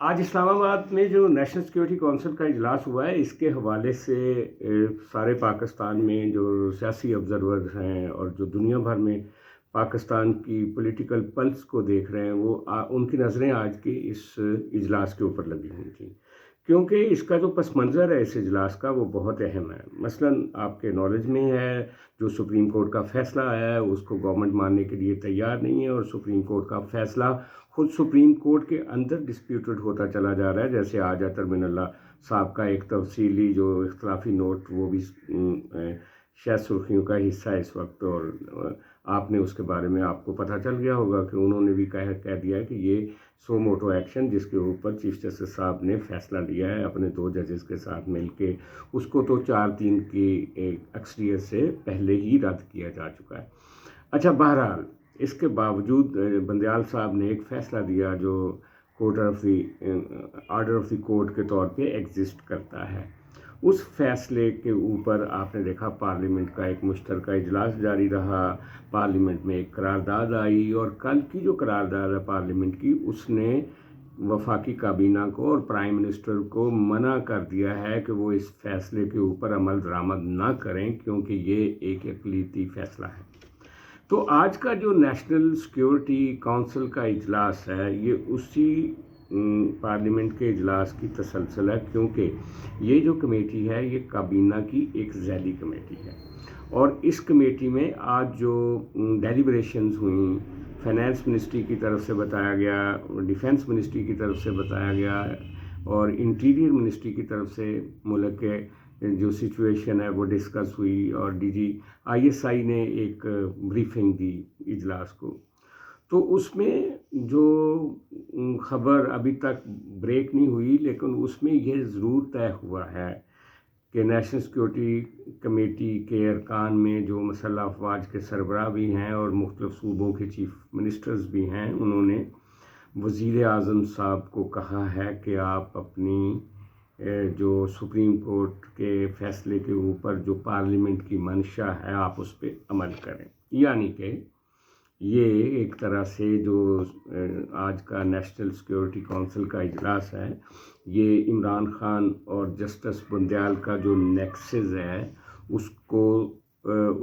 आज इस्लामाबाद में जो नेशनल सिक्योरिटी काउंसिल का इजलास हुआ है, इसके हवाले से सारे पाकिस्तान में जो सियासी ऑब्जर्वर्स हैं और जो दुनिया भर में पाकिस्तान की पॉलिटिकल पल्स को देख रहे हैं, वो उनकी नज़रें आज के इस इजलास के ऊपर लगी हुई थी, क्योंकि इसका जो पस मंज़र है इस इजलास का वो बहुत अहम है। मसलन आपके नॉलेज में है, जो सुप्रीम कोर्ट का फ़ैसला आया है उसको गवर्नमेंट मानने के लिए तैयार नहीं है, और सुप्रीम कोर्ट का फ़ैसला खुद सुप्रीम कोर्ट के अंदर डिस्प्यूटेड होता चला जा रहा है। जैसे आज अतर मिनल्ला साहब का एक तफसीली जो इख्तलाफी नोट, वो भी शायद सुर्खियों का हिस्सा है इस वक्त, और आपने उसके बारे में आपको पता चल गया होगा कि उन्होंने भी कह दिया है कि ये सो मोटो एक्शन जिसके ऊपर चीफ जस्टिस साहब ने फैसला लिया है अपने 2 जजेस के साथ मिलके, उसको तो 4-3 की अक्सरियत से पहले ही रद्द किया जा चुका है। अच्छा, बहरहाल इसके बावजूद बंदयाल साहब ने एक फ़ैसला दिया जो ऑर्डर ऑफ द कोर्ट के तौर पे एग्जिस्ट करता है। उस फैसले के ऊपर आपने देखा पार्लियामेंट का एक मुश्तरका इजलास जारी रहा, पार्लियामेंट में एक करारदाद आई, और कल की जो करारदाद है पार्लियामेंट की, उसने वफाकी काबीना को और प्राइम मिनिस्टर को मना कर दिया है कि वो इस फैसले के ऊपर अमल दरामद ना करें, क्योंकि ये एक इक़लियती फ़ैसला है। तो आज का जो नेशनल सिक्योरिटी काउंसिल का इजलास है, ये उसी पार्लियामेंट के इजलास की तसलसल है, क्योंकि ये जो कमेटी है ये काबीना की एक ज़ैली कमेटी है, और इस कमेटी में आज जो डेलिब्रेशंस हुई, फाइनेंस मिनिस्ट्री की तरफ से बताया गया, डिफेंस मिनिस्ट्री की तरफ से बताया गया, और इंटीरियर मिनिस्ट्री की तरफ से मुल्क के जो सिचुएशन है वो डिस्कस हुई, और ISI ने एक ब्रीफिंग दी इजलास को। तो उसमें जो खबर अभी तक ब्रेक नहीं हुई, लेकिन उसमें यह ज़रूर तय हुआ है कि नेशनल सिक्योरिटी कमेटी के अरकान में जो मसल्ह अफवाज के सरबराह भी हैं और मुख्तलिफ सूबों के चीफ मिनिस्टर्स भी हैं, उन्होंने वज़ीर आज़म साहब को कहा है कि आप अपनी जो सुप्रीम कोर्ट के फ़ैसले के ऊपर जो पार्लियामेंट की मंशा है, आप उस पर अमल करें। यानी कि ये एक तरह से जो आज का नेशनल सिक्योरिटी काउंसिल का इजलास है, ये इमरान खान और जस्टिस बंदयाल का जो नेक्सस है उसको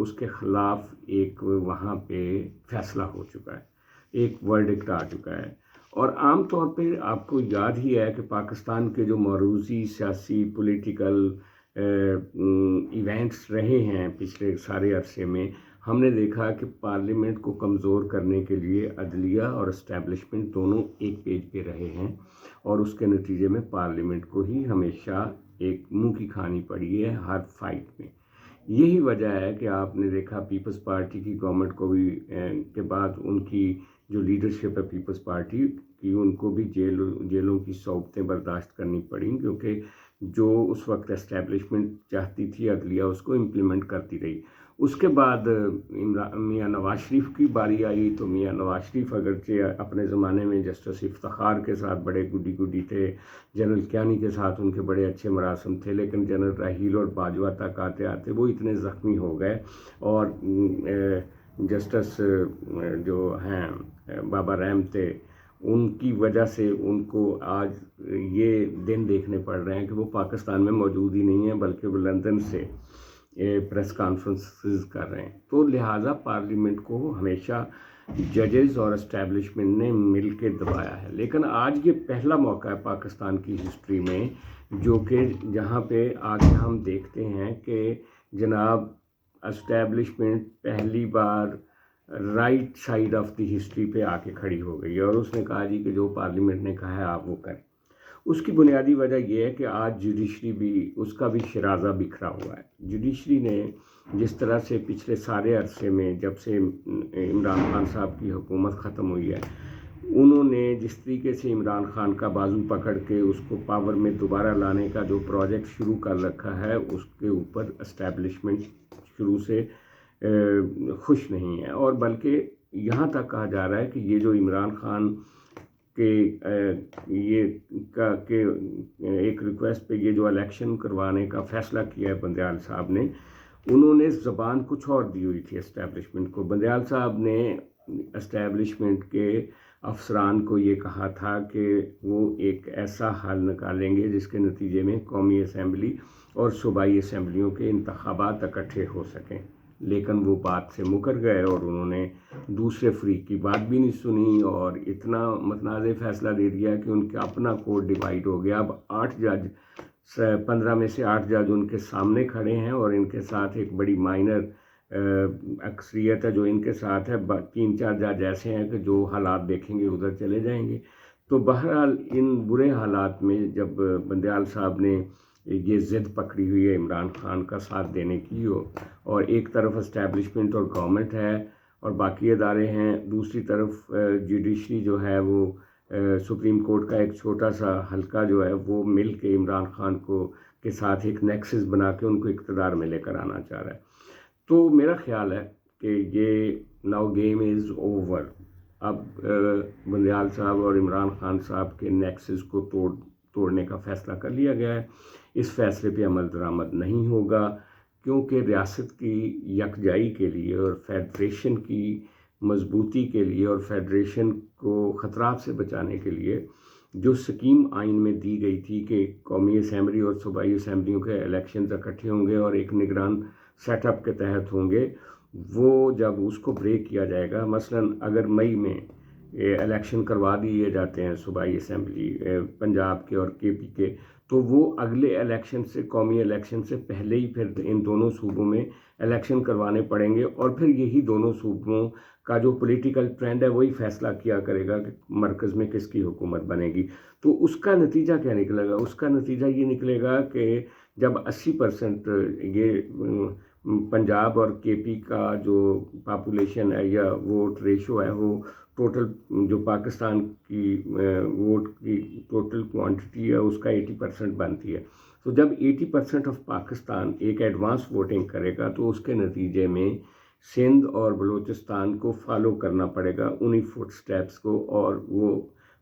उसके ख़िलाफ़ एक वहाँ पे फ़ैसला हो चुका है, एक वर्डिक्ट आ चुका है। और आम तौर पे आपको याद ही है कि पाकिस्तान के जो मरूज़ी सियासी पॉलिटिकल इवेंट्स रहे हैं पिछले सारे अरसे में, हमने देखा कि पार्लियामेंट को कमज़ोर करने के लिए अदलिया और इस्टेब्लिशमेंट दोनों एक पेज पे रहे हैं, और उसके नतीजे में पार्लियामेंट को ही हमेशा एक मुंह की खानी पड़ी है हर फाइट में। यही वजह है कि आपने देखा पीपल्स पार्टी की गवर्नमेंट को भी के बाद उनकी जो लीडरशिप है पीपल्स पार्टी की, उनको भी जेलों की सौबतें बर्दाश्त करनी पड़ी, क्योंकि जो उस वक्त एस्टेब्लिशमेंट चाहती थी अदलिया उसको इम्प्लीमेंट करती रही। उसके बाद मियाँ नवाज शरीफ की बारी आई, तो मियाँ नवाज शरीफ अगरचे अपने ज़माने में जस्टिस इफ्तिखार के साथ बड़े गुडी थे, जनरल कियानी के साथ उनके बड़े अच्छे मरासम थे, लेकिन जनरल राहील और बाजवा तक आते आते वो इतने ज़ख्मी हो गए, और जस्टिस जो हैं बाबा रहम थे, उनकी वजह से उनको आज ये दिन देखने पड़ रहे हैं कि वो पाकिस्तान में मौजूद ही नहीं है, बल्कि वो लंदन से प्रेस कॉन्फ्रेंसेस कर रहे हैं। तो लिहाजा पार्लियामेंट को हमेशा जजेस और एस्टेब्लिशमेंट ने मिल के दबाया है, लेकिन आज ये पहला मौका है पाकिस्तान की हिस्ट्री में जो कि जहाँ पे आगे हम देखते हैं कि जनाब एस्टेब्लिशमेंट पहली बार right side of the history पे आके खड़ी हो गई, और उसने कहा जी कि जो पार्लियामेंट ने कहा है आप वो करें। उसकी बुनियादी वजह यह है कि आज जुडिशरी भी, उसका भी शराजा बिखरा हुआ है। जुडिशरी ने जिस तरह से पिछले सारे अरसे में, जब से इमरान खान साहब की हुकूमत ख़त्म हुई है, उन्होंने जिस तरीके से इमरान खान का बाजू पकड़ के उसको पावर में दोबारा लाने का जो प्रोजेक्ट शुरू कर रखा है, उसके ऊपर एस्टेब्लिशमेंट शुरू से खुश नहीं है, और बल्कि यहाँ तक कहा जा रहा है कि ये जो इमरान खान के एक रिक्वेस्ट पे ये जो इलेक्शन करवाने का फ़ैसला किया है बंदयाल साहब ने, उन्होंने ज़बान कुछ और दी हुई थी एस्टेब्लिशमेंट को। बंदयाल साहब ने एस्टेब्लिशमेंट के افسران کو یہ کہا تھا کہ وہ ایک ایسا حل نکالیں گے جس کے نتیجے میں قومی اسمبلی اور صوبائی اسمبلیوں کے انتخابات اکٹھے ہو سکیں، لیکن وہ بات سے مکر گئے اور انہوں نے دوسرے فریق کی بات بھی نہیں سنی اور اتنا متنازع فیصلہ دے دیا کہ ان کا اپنا کورٹ ڈیوائیڈ ہو گیا۔ اب 8 جج 15 میں سے 8 جج ان کے سامنے کھڑے ہیں اور ان کے ساتھ ایک بڑی مائنر اکثریت ہے جو ان کے ساتھ ہے، 3-4 جج ایسے ہیں کہ جو حالات دیکھیں گے ادھر چلے جائیں گے۔ تو بہرحال ان برے حالات میں جب بندیال صاحب نے یہ ضد پکڑی ہوئی ہے عمران خان کا ساتھ دینے کی، اور ایک طرف اسٹیبلشمنٹ اور گورنمنٹ ہے اور باقی ادارے ہیں، دوسری طرف جوڈیشری جو ہے وہ سپریم کورٹ کا ایک چھوٹا سا حلقہ جو ہے وہ مل کے عمران خان کے ساتھ ایک نیکسس بنا کے ان کو اقتدار میں لے کر آنا چاہ رہا ہے۔ تو میرا خیال ہے کہ یہ ناؤ گیم از اوور۔ اب بندیال صاحب اور عمران خان صاحب کے نیکسس کو توڑنے کا فیصلہ کر لیا گیا ہے۔ اس فیصلے پہ عمل درآمد نہیں ہوگا، کیونکہ ریاست کی یکجائی کے لیے اور فیڈریشن کی مضبوطی کے لیے اور فیڈریشن کو خطرات سے بچانے کے لیے جو سکیم آئین میں دی گئی تھی کہ قومی اسمبلی اور صوبائی اسمبلیوں کے الیکشنز اکٹھے ہوں گے اور ایک نگران سیٹ اپ کے تحت ہوں گے، وہ جب اس کو بریک کیا جائے گا، مثلا اگر مئی میں الیکشن کروا دیے جاتے ہیں صوبائی اسمبلی پنجاب کے اور کے پی کے، تو وہ اگلے الیکشن سے قومی الیکشن سے پہلے ہی پھر ان دونوں صوبوں میں الیکشن کروانے پڑیں گے، اور پھر یہی دونوں صوبوں کا جو پولیٹیکل ٹرینڈ ہے وہی فیصلہ کیا کرے گا کہ مرکز میں کس کی حکومت بنے گی۔ تو اس کا نتیجہ کیا نکلے گا؟ اس کا نتیجہ یہ نکلے گا کہ جب 80% یہ پنجاب اور کے پی کا جو پاپولیشن ہے یا ووٹ ریشو ہے وہ ٹوٹل جو پاکستان کی ووٹ کی ٹوٹل کوانٹٹی ہے اس کا 80% بنتی ہے، تو جب 80% آف پاکستان ایک ایڈوانس ووٹنگ کرے گا تو اس کے نتیجے میں سندھ اور بلوچستان کو فالو کرنا پڑے گا انہی فٹ سٹیپس کو، اور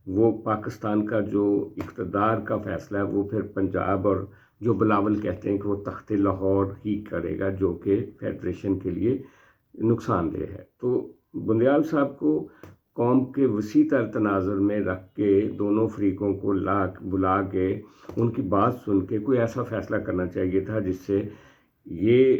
وہ پاکستان کا جو اقتدار کا فیصلہ ہے وہ پھر پنجاب اور جو بلاول کہتے ہیں کہ وہ تخت لاہور ہی کرے گا، جو کہ فیڈریشن کے لیے نقصان دہ ہے۔ تو بندیال صاحب کو قوم کے وسیع تر تناظر میں رکھ کے دونوں فریقوں کو بلا کے ان کی بات سن کے کوئی ایسا فیصلہ کرنا چاہیے تھا جس سے یہ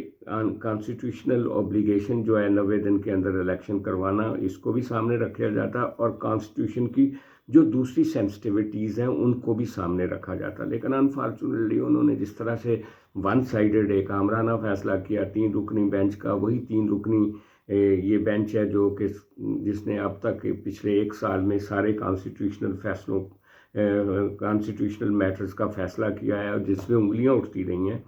کانسٹیٹیوشنل اوبلیگیشن جو ہے 90 دن کے اندر الیکشن کروانا، اس کو بھی سامنے رکھا جاتا اور کانسٹیٹیوشن کی جو دوسری سینسٹیوٹیز ہیں ان کو بھی سامنے رکھا جاتا۔ لیکن انفارچونیٹلی انہوں نے جس طرح سے ون سائیڈڈ ایک آمرانہ فیصلہ کیا 3 رکنی بینچ کا، وہی 3 رکنی یہ بینچ ہے جو کہ جس نے اب تک پچھلے 1 سال میں سارے کانسٹیٹیوشنل میٹرز کا فیصلہ کیا ہے، اور جس میں انگلیاں اٹھتی رہی ہیں۔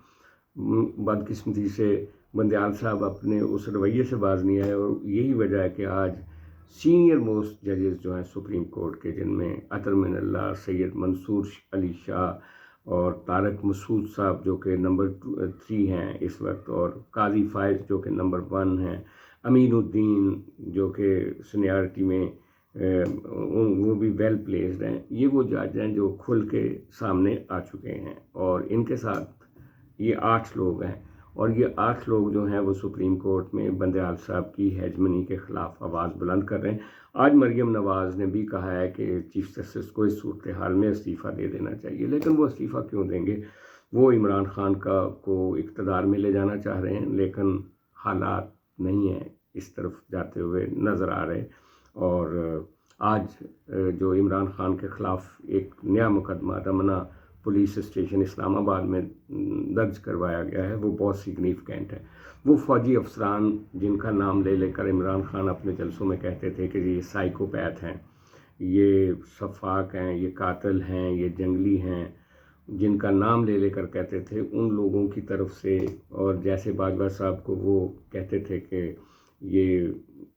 بدقسمتی سے بندیال صاحب اپنے اس رویے سے باز نہیں آئے، اور یہی وجہ ہے کہ آج سینئر موسٹ ججز جو ہیں سپریم کورٹ کے، جن میں اطہر من اللہ، سید منصور علی شاہ اور طارق مسعود صاحب جو کہ نمبر 3 ہیں اس وقت، اور قاضی فائز جو کہ نمبر 1 ہیں، امین الدین جو کہ سینیارٹی میں وہ بھی ویل پلیسڈ ہیں، یہ وہ جج ہیں جو کھل کے سامنے آ چکے ہیں، اور ان کے ساتھ یہ 8 لوگ ہیں، اور یہ 8 لوگ جو ہیں وہ سپریم کورٹ میں بندیال صاحب کی ہیجمنی کے خلاف آواز بلند کر رہے ہیں۔ آج مریم نواز نے بھی کہا ہے کہ چیف جسٹس کو اس صورتحال میں استعفیٰ دے دینا چاہیے، لیکن وہ استعفیٰ کیوں دیں گے؟ وہ عمران خان کو اقتدار میں لے جانا چاہ رہے ہیں، لیکن حالات نہیں ہیں اس طرف جاتے ہوئے نظر آ رہے، اور آج جو عمران خان کے خلاف ایک نیا مقدمہ رمنا پولیس اسٹیشن اسلام آباد میں درج کروایا گیا ہے، وہ بہت سگنیفیکنٹ ہے۔ وہ فوجی افسران جن کا نام لے کر عمران خان اپنے جلسوں میں کہتے تھے کہ یہ سائیکوپیتھ ہیں، یہ سفاک ہیں، یہ قاتل ہیں، یہ جنگلی ہیں، جن کا نام لے کر کہتے تھے، ان لوگوں کی طرف سے، اور جیسے باجوہ صاحب کو وہ کہتے تھے کہ یہ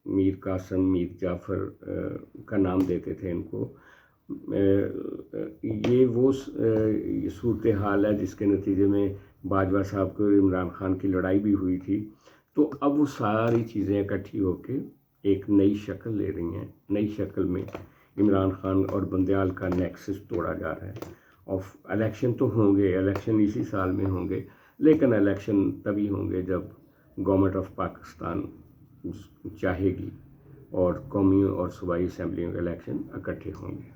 میر قاسم، میر جعفر کا نام دیتے تھے ان کو، یہ وہ صورتحال ہے جس کے نتیجے میں باجوہ صاحب کو عمران خان کی لڑائی بھی ہوئی تھی۔ تو اب وہ ساری چیزیں اکٹھی ہو کے ایک نئی شکل لے رہی ہیں، نئی شکل میں عمران خان اور بندیال کا نیکسس توڑا جا رہا ہے، اور الیکشن تو ہوں گے، الیکشن اسی سال میں ہوں گے، لیکن الیکشن تبھی ہوں گے جب گورنمنٹ آف پاکستان چاہے گی اور قومی اور صوبائی اسمبلیوں کے الیکشن اکٹھے ہوں گے.